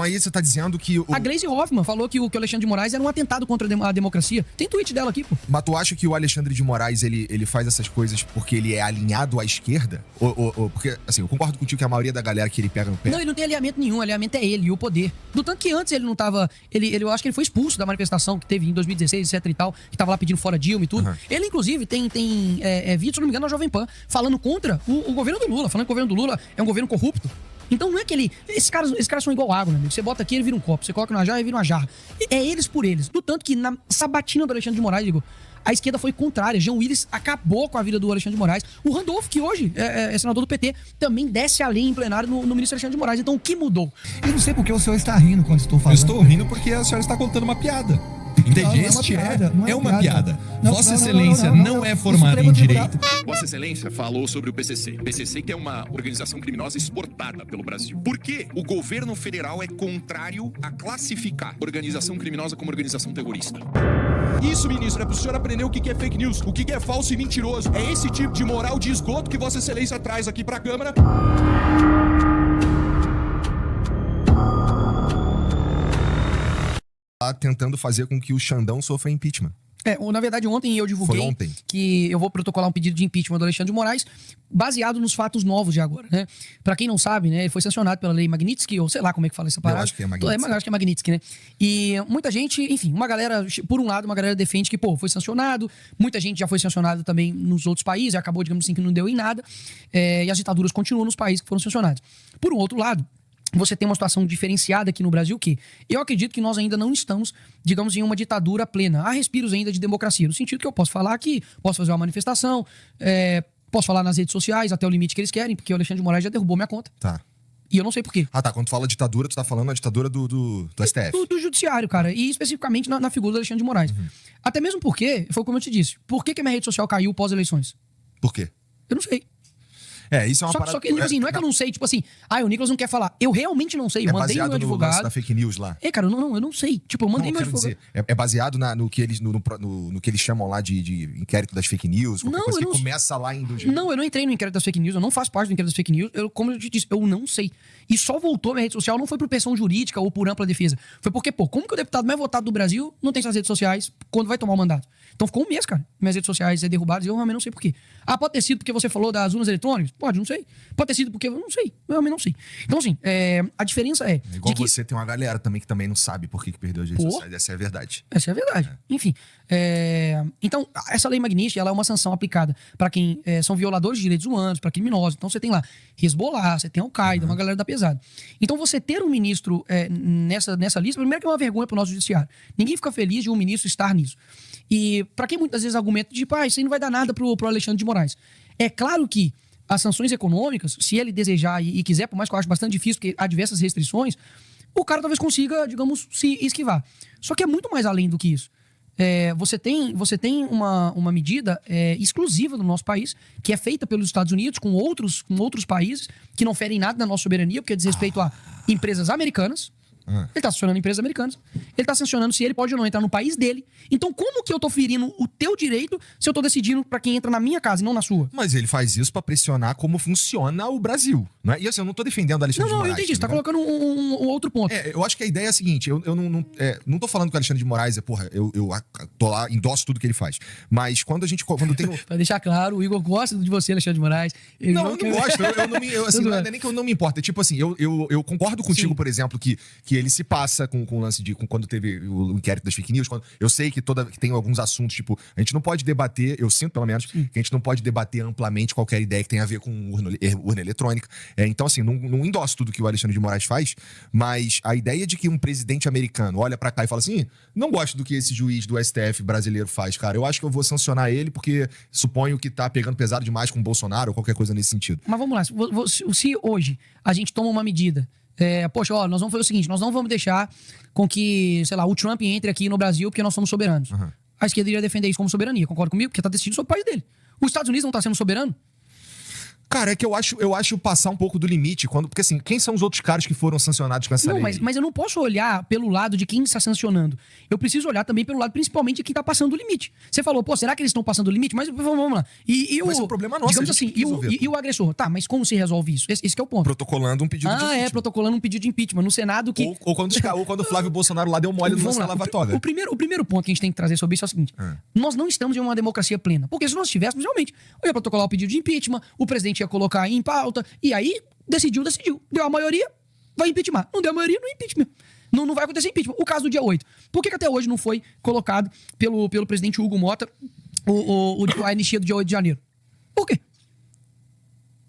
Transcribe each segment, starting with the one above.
Aí você tá dizendo que... A Gleisi Hoffmann falou que o Alexandre de Moraes era um atentado contra a democracia. Tem tweet dela aqui, pô. Mas tu acha que o Alexandre de Moraes, ele faz essas coisas porque ele é alinhado à esquerda? Ou porque, assim, eu concordo contigo que a maioria da galera que ele pega no pé... Não, ele não tem alinhamento nenhum. O alinhamento é ele e o poder. Do tanto que antes ele não tava... Eu acho que ele foi expulso da manifestação que teve em 2016, etc e tal, que tava lá pedindo fora Dilma e tudo. Ele, inclusive, tem vídeo, se não me engano, na Jovem Pan, falando contra o governo do Lula. Falando que o governo do Lula é um governo corrupto. Então não é que ele... Esses caras são igual água, meu amigo. Você bota aqui, ele vira um copo. Você coloca na jarra, ele vira uma jarra. É eles por eles. Do tanto que na sabatina do Alexandre de Moraes, digo, a esquerda foi contrária. Jean Willis acabou com a vida do Alexandre de Moraes. O Randolph, que hoje é senador do PT, também desce a lei em plenário no ministro Alexandre de Moraes. Então o que mudou? Eu não sei porque o senhor está rindo quando estou falando. Eu estou rindo porque a senhora está contando uma piada. Entende? É uma piada. Vossa Excelência não é formada em direito. Vossa Excelência falou sobre o PCC. PCC que é uma organização criminosa exportada pelo Brasil. Por que o governo federal é contrário a classificar organização criminosa como organização terrorista? Isso, ministro, é pro senhor aprender o que é fake news, o que é falso e mentiroso. É esse tipo de moral de esgoto que Vossa Excelência traz aqui pra Câmara. Tentando fazer com que o Xandão sofra impeachment. Na verdade, ontem eu divulguei que eu vou protocolar um pedido de impeachment do Alexandre de Moraes, baseado nos fatos novos de agora, né? Pra quem não sabe, né, ele foi sancionado pela lei Magnitsky, ou sei lá como é que fala essa parada. Eu acho que é Magnitsky. Eu acho que é Magnitsky, né? E muita gente, enfim, uma galera, por um lado, uma galera defende que, foi sancionado, muita gente já foi sancionada também nos outros países, acabou, digamos assim, que não deu em nada, e as ditaduras continuam nos países que foram sancionados. Por um outro lado, você tem uma situação diferenciada aqui no Brasil que eu acredito que nós ainda não estamos, digamos, em uma ditadura plena. Há respiros ainda de democracia, no sentido que eu posso falar aqui, posso fazer uma manifestação, posso falar nas redes sociais até o limite que eles querem, porque o Alexandre de Moraes já derrubou minha conta. Tá. E eu não sei por quê. Ah, tá. Quando tu fala ditadura, tu tá falando a ditadura do STF. Do judiciário, cara. E especificamente na figura do Alexandre de Moraes. Até mesmo porque, foi como eu te disse, por que a minha rede social caiu pós-eleições? Por quê? Eu não sei. Isso é uma parada... Só que, assim, não é que eu não sei, tipo assim, o Nicolas não quer falar. Eu realmente não sei. Eu mandei meu advogado. No lance da fake news lá. Cara, eu não sei. Tipo, eu mandei meu advogado. É baseado no que eles chamam lá de inquérito das fake news, qualquer coisa que começa lá em... Não, eu não entrei no inquérito das fake news, eu não faço parte do inquérito das fake news. Como eu te disse, eu não sei. E só voltou minha rede social, não foi por pressão jurídica ou por ampla defesa. Foi porque, como que o deputado mais votado do Brasil não tem suas redes sociais quando vai tomar o mandato? Então ficou um mês, cara. Minhas redes sociais derrubadas e eu realmente não sei por quê. Pode ter sido porque você falou das urnas eletrônicas? Pode, não sei. Pode ter sido porque eu não sei. Eu realmente não sei. Então, assim, a diferença é... Igual você tem uma galera também que também não sabe por que perdeu as redes sociais. Essa é a verdade. Essa é a verdade. Enfim. Então, essa lei Magnitsky, ela é uma sanção aplicada para quem são violadores de direitos humanos, para criminosos. Então, você tem lá Hezbollah, você tem Al-Qaeda, uma galera da pesada. Então, você ter um ministro nessa lista, primeiro que é uma vergonha pro nosso judiciário. Ninguém fica feliz de um ministro estar nisso. E para quem muitas vezes argumenta, tipo, isso aí não vai dar nada pro Alexandre de Moraes. É claro que as sanções econômicas, se ele desejar e quiser, por mais que eu acho bastante difícil, porque há diversas restrições, o cara talvez consiga, digamos, se esquivar. Só que é muito mais além do que isso. Você tem uma medida exclusiva do nosso país, que é feita pelos Estados Unidos com outros países, que não ferem nada da nossa soberania, porque diz respeito a empresas americanas. Ele está sancionando empresas americanas. Ele está sancionando se ele pode ou não entrar no país dele. Então, como que eu tô ferindo o teu direito se eu tô decidindo pra quem entra na minha casa e não na sua? Mas ele faz isso pra pressionar como funciona o Brasil, não é? E assim, eu não tô defendendo a Alexandre de Moraes. Não, eu entendi. Você tá colocando um outro ponto. Eu acho que a ideia é a seguinte, eu não tô falando que o Alexandre de Moraes eu tô lá, endosso tudo que ele faz. Mas quando tem... Pra deixar claro, o Igor gosta de você, Alexandre de Moraes. Eu não gosto. Não é nem que eu não me importo. É tipo assim, eu concordo contigo, por exemplo, que ele se passa com o lance de... quando teve o inquérito das fake news, eu sei que tem alguns assuntos, tipo, a gente não pode debater, eu sinto pelo menos, que a gente não pode debater amplamente qualquer ideia que tenha a ver com urna eletrônica. Então, assim, não endosso tudo que o Alexandre de Moraes faz, mas a ideia de que um presidente americano olha pra cá e fala assim, não gosto do que esse juiz do STF brasileiro faz, cara, eu acho que eu vou sancionar ele porque suponho que tá pegando pesado demais com o Bolsonaro ou qualquer coisa nesse sentido. Mas vamos lá, se hoje a gente toma uma medida, nós vamos fazer o seguinte, nós não vamos deixar com que, sei lá, o Trump entre aqui no Brasil porque nós somos soberanos. A esquerda iria defender isso como soberania, concorda comigo? Porque tá decidindo sobre o país dele. Os Estados Unidos não tá sendo soberano? Cara, é que eu acho passar um pouco do limite. Porque assim, quem são os outros caras que foram sancionados com essa Não, lei? mas eu não posso olhar pelo lado de quem está sancionando. Eu preciso olhar também pelo lado, principalmente, de quem está passando o limite. Você falou, pô, será que eles estão passando o limite? Mas vamos lá. Mas é um problema nosso, digamos a gente assim, tem que resolver. e o agressor? Tá, mas como se resolve isso? Esse que é o ponto. Protocolando um pedido de impeachment. Protocolando um pedido de impeachment no Senado que... Ou quando o Flávio Bolsonaro lá deu mole no Vamos lance da lá. lavatória. O primeiro ponto que a gente tem que trazer sobre isso é o seguinte. Nós não estamos em uma democracia plena. Porque se nós estivéssemos, realmente, eu ia protocolar o pedido de impeachment, o presidente ia colocar em pauta, e aí decidiu. Deu a maioria, vai impeachment. Não deu a maioria, não é impeachment. Não vai acontecer impeachment. O caso do dia 8. Por que até hoje não foi colocado pelo presidente Hugo Mota a anistia do dia 8 de janeiro? Por quê?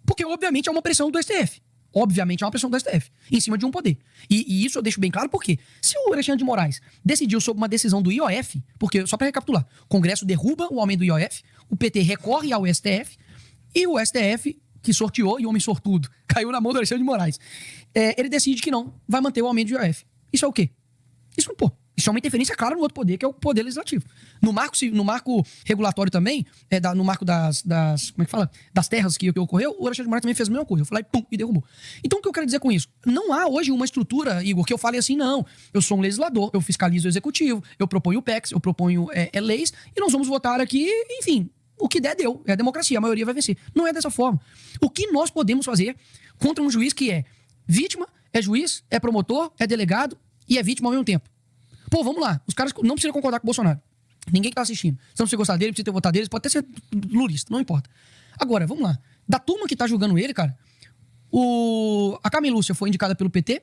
Porque, obviamente, é uma pressão do STF. Obviamente é uma pressão do STF em cima de um poder. E isso eu deixo bem claro porque se o Alexandre de Moraes decidiu sobre uma decisão do IOF, porque, só para recapitular, o Congresso derruba o aumento do IOF, o PT recorre ao STF e o STF, que sorteou, e o homem sortudo, caiu na mão do Alexandre de Moraes, ele decide que não vai manter o aumento do IOF. Isso é o quê? Isso é uma interferência clara no outro poder, que é o poder legislativo. No marco regulatório também, no marco das como é que fala? Das terras que ocorreu, o Alexandre de Moraes também fez a mesma coisa. Eu falei, pum, e derrubou. Então, o que eu quero dizer com isso? Não há hoje uma estrutura, Igor, que eu fale assim, não, eu sou um legislador, eu fiscalizo o executivo, eu proponho o PECs, eu proponho leis, e nós vamos votar aqui, enfim, o que der, deu. É a democracia, a maioria vai vencer. Não é dessa forma. O que nós podemos fazer contra um juiz que é vítima, é juiz, é promotor, é delegado e é vítima ao mesmo tempo? Pô, vamos lá. Os caras não precisam concordar com o Bolsonaro. Ninguém que tá assistindo. Você não precisa gostar dele, precisa ter votado dele, pode até ser lulista, não importa. Agora, vamos lá. Da turma que tá julgando ele, cara, a Carmen Lúcia foi indicada pelo PT,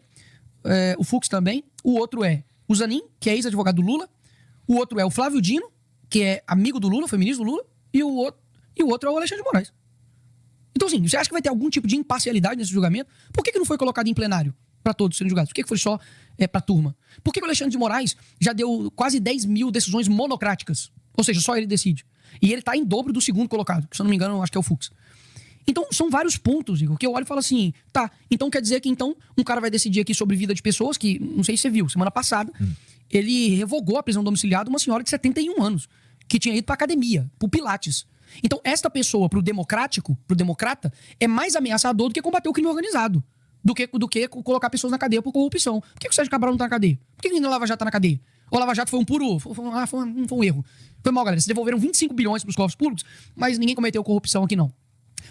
o Fux também, o outro é o Zanin, que é ex-advogado do Lula, o outro é o Flávio Dino, que é amigo do Lula, foi ministro do Lula, e o outro é o Alexandre de Moraes. Então, assim, você acha que vai ter algum tipo de imparcialidade nesse julgamento? Por que não foi colocado em plenário para todos serem julgados? Por que foi só pra turma? Por que o Alexandre de Moraes já deu quase 10 mil decisões monocráticas? Ou seja, só ele decide. E ele tá em dobro do segundo colocado, que, se eu não me engano, eu acho que é o Fux. Então, são vários pontos, Igor, que eu olho e falo assim, tá, então quer dizer que um cara vai decidir aqui sobre vida de pessoas que, não sei se você viu, semana passada, ele revogou a prisão domiciliar de uma senhora de 71 anos, que tinha ido pra academia, pro Pilates. Então, esta pessoa, pro democrata, é mais ameaçador do que combater o crime organizado. Do que colocar pessoas na cadeia por corrupção. Por que o Sérgio Cabral não tá na cadeia? Por que a Lava Jato tá na cadeia? Ou a Lava Jato foi foi um erro. Foi mal, galera. Vocês devolveram 25 bilhões pros cofres públicos, mas ninguém cometeu corrupção aqui, não.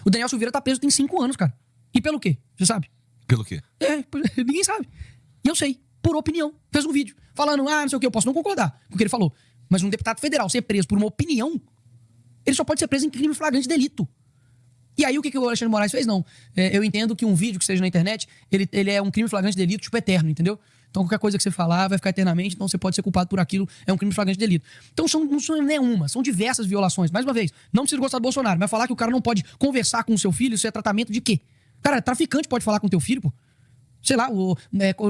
O Daniel Silveira tá preso tem 5 anos, cara. E pelo quê? Você sabe? Pelo quê? Ninguém sabe. E eu sei, por opinião. Fez um vídeo falando, não sei o quê, eu posso não concordar com o que ele falou. Mas um deputado federal ser preso por uma opinião, ele só pode ser preso em crime flagrante de delito. E aí o que o Alexandre de Moraes fez? Não. Eu entendo que um vídeo que esteja na internet, ele é um crime flagrante de delito, tipo, eterno, entendeu? Então qualquer coisa que você falar vai ficar eternamente, então você pode ser culpado por aquilo, é um crime flagrante de delito. Então não são nenhuma, são diversas violações. Mais uma vez, não precisa gostar do Bolsonaro, mas falar que o cara não pode conversar com o seu filho, isso é tratamento de quê? Cara, traficante pode falar com o teu filho, pô. Sei lá, eu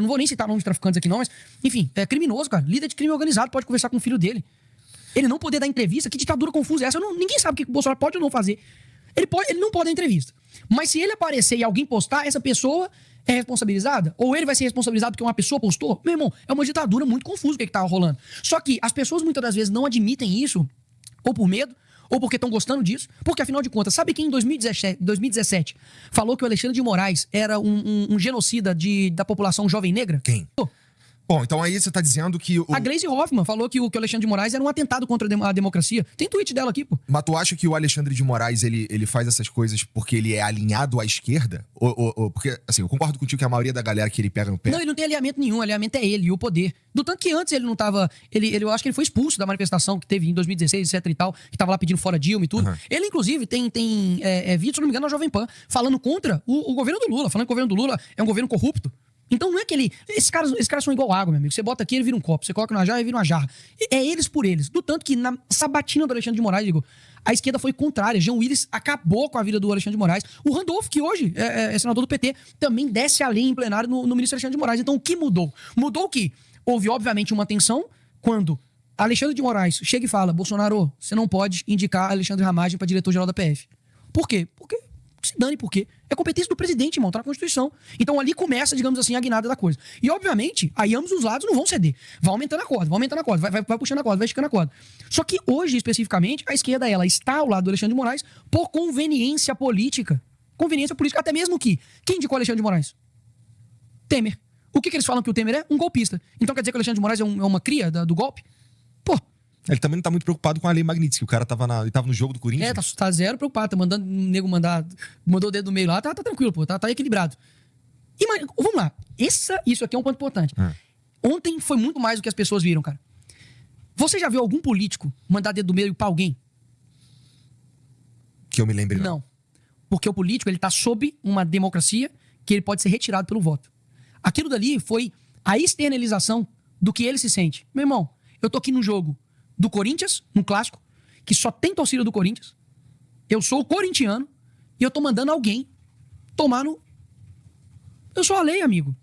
não vou nem citar nome de traficantes aqui não, mas, enfim, é criminoso, cara. Líder de crime organizado pode conversar com o filho dele. Ele não poder dar entrevista, que ditadura confusa é essa? Ninguém sabe o que o Bolsonaro pode ou não fazer. Ele não pode dar entrevista. Mas se ele aparecer e alguém postar, essa pessoa é responsabilizada? Ou ele vai ser responsabilizado porque uma pessoa postou? Meu irmão, é uma ditadura muito confusa o que tá rolando. Só que as pessoas muitas das vezes não admitem isso, ou por medo, ou porque estão gostando disso, porque afinal de contas, sabe quem em 2017 falou que o Alexandre de Moraes era um genocida da população jovem negra? Quem? Bom, então aí você tá dizendo que... A Gleisi Hoffmann falou que o Alexandre de Moraes era um atentado contra a democracia. Tem tweet dela aqui, pô. Mas tu acha que o Alexandre de Moraes, ele faz essas coisas porque ele é alinhado à esquerda? Ou porque, assim, eu concordo contigo que a maioria da galera que ele pega no pé... Não, ele não tem alinhamento nenhum. O alinhamento é ele e o poder. Do tanto que antes ele não tava... Eu acho que ele foi expulso da manifestação que teve em 2016, etc e tal, que tava lá pedindo fora Dilma e tudo. Uhum. Ele, inclusive, tem vídeo, se não me engano, na Jovem Pan, falando contra o governo do Lula, falando que o governo do Lula é um governo corrupto. Então não é que ele... Esses caras são igual água, meu amigo. Você bota aqui, ele vira um copo. Você coloca na jarra, ele vira uma jarra. É eles por eles. Do tanto que na sabatina do Alexandre de Moraes, digo, a esquerda foi contrária. Jean Willis acabou com a vida do Alexandre de Moraes. O Randolph, que hoje é senador do PT, também desce a lei em plenário no ministro Alexandre de Moraes. Então o que mudou? Mudou que houve, obviamente, uma tensão quando Alexandre de Moraes chega e fala: Bolsonaro, você não pode indicar Alexandre Ramagem para diretor-geral da PF. Por quê? Porque se dane por quê? É competência do presidente, irmão, tá na Constituição. Então ali começa, digamos assim, a guinada da coisa. E obviamente, aí ambos os lados não vão ceder. Vai aumentando a corda, vai puxando a corda, vai esticando a corda. Só que hoje, especificamente, a esquerda, ela está ao lado do Alexandre de Moraes por conveniência política. conveniência política, até mesmo que... Quem indicou Alexandre de Moraes? Temer. O que eles falam que o Temer é? Um golpista. Então quer dizer que o Alexandre de Moraes é uma cria do golpe? Pô. Ele também não tá muito preocupado com a lei Magnitsky. O cara ele tava no jogo do Corinthians. Tá zero preocupado. Tá mandando o nego mandou o dedo no meio lá. Tá tranquilo, pô. Tá equilibrado. Vamos lá. Isso aqui é um ponto importante. Ontem foi muito mais do que as pessoas viram, cara. Você já viu algum político mandar dedo do meio pra alguém? Que eu me lembre, não. Porque o político, ele tá sob uma democracia que ele pode ser retirado pelo voto. Aquilo dali foi a externalização do que ele se sente. Meu irmão, eu tô aqui no jogo do Corinthians, no clássico, que só tem torcida do Corinthians. Eu sou corintiano e eu tô mandando alguém tomar no... Eu sou a lei, amigo.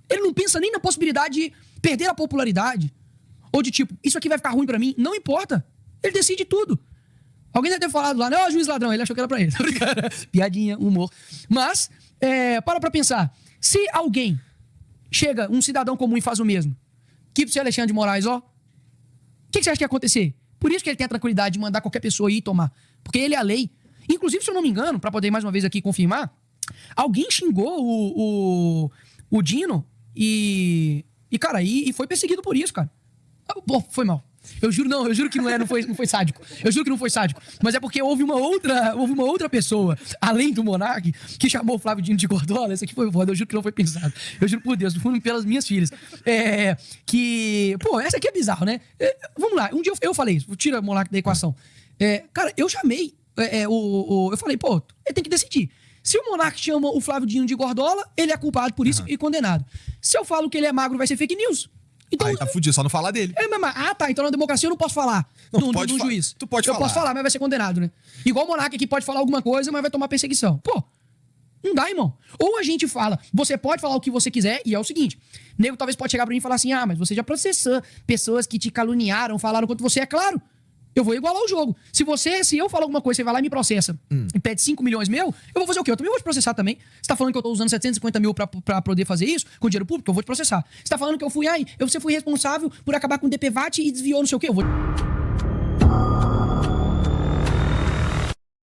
Ele não pensa nem na possibilidade de perder a popularidade. Ou de tipo, isso aqui vai ficar ruim pra mim. Não importa. Ele decide tudo. Alguém deve ter falado lá, não, juiz ladrão. Ele achou que era pra ele. Piadinha, humor. Mas, para pensar. Se alguém chega, um cidadão comum e faz o mesmo, que pro seu Alexandre de Moraes, ó, o que você acha que ia acontecer? Por isso que ele tem a tranquilidade de mandar qualquer pessoa ir tomar. Porque ele é a lei. Inclusive, se eu não me engano, pra poder mais uma vez aqui confirmar, alguém xingou o Dino e cara, e foi perseguido por isso, cara. Pô, foi mal. Eu juro que não foi sádico. Eu juro que não foi sádico. Mas é porque houve uma outra pessoa, além do Monark, que chamou o Flávio Dino de Gordola. Esse aqui foi foda. Eu juro que não foi pensado. Eu juro por Deus, pelas minhas filhas. Pô, essa aqui é bizarro, né? Vamos lá. Um dia eu falei isso. Tira o Monark da equação. Cara, eu chamei eu falei, pô, ele tem que decidir. Se o Monark chama o Flávio Dino de Gordola, ele é culpado por isso e condenado. Se eu falo que ele é magro, vai ser fake news. Então, aí tá fudido, só não falar dele. Tá, então na democracia eu não posso falar do juiz. Tu pode falar. Eu posso falar, mas vai ser condenado, né? Igual o Monark aqui pode falar alguma coisa, mas vai tomar perseguição. Pô, não dá, irmão. Ou a gente fala, você pode falar o que você quiser, e é o seguinte, nego talvez pode chegar pra mim e falar assim, mas você já processou pessoas que te caluniaram, falaram contra você, é claro. Eu vou igualar o jogo. Se eu falar alguma coisa, você vai lá e me processa e pede 5 milhões meu, eu vou fazer o quê? Eu também vou te processar também. Você tá falando que eu tô usando 750 mil pra poder fazer isso com dinheiro público? Eu vou te processar. Você tá falando que você foi responsável por acabar com o DPVAT e desviou não sei o quê? Eu vou...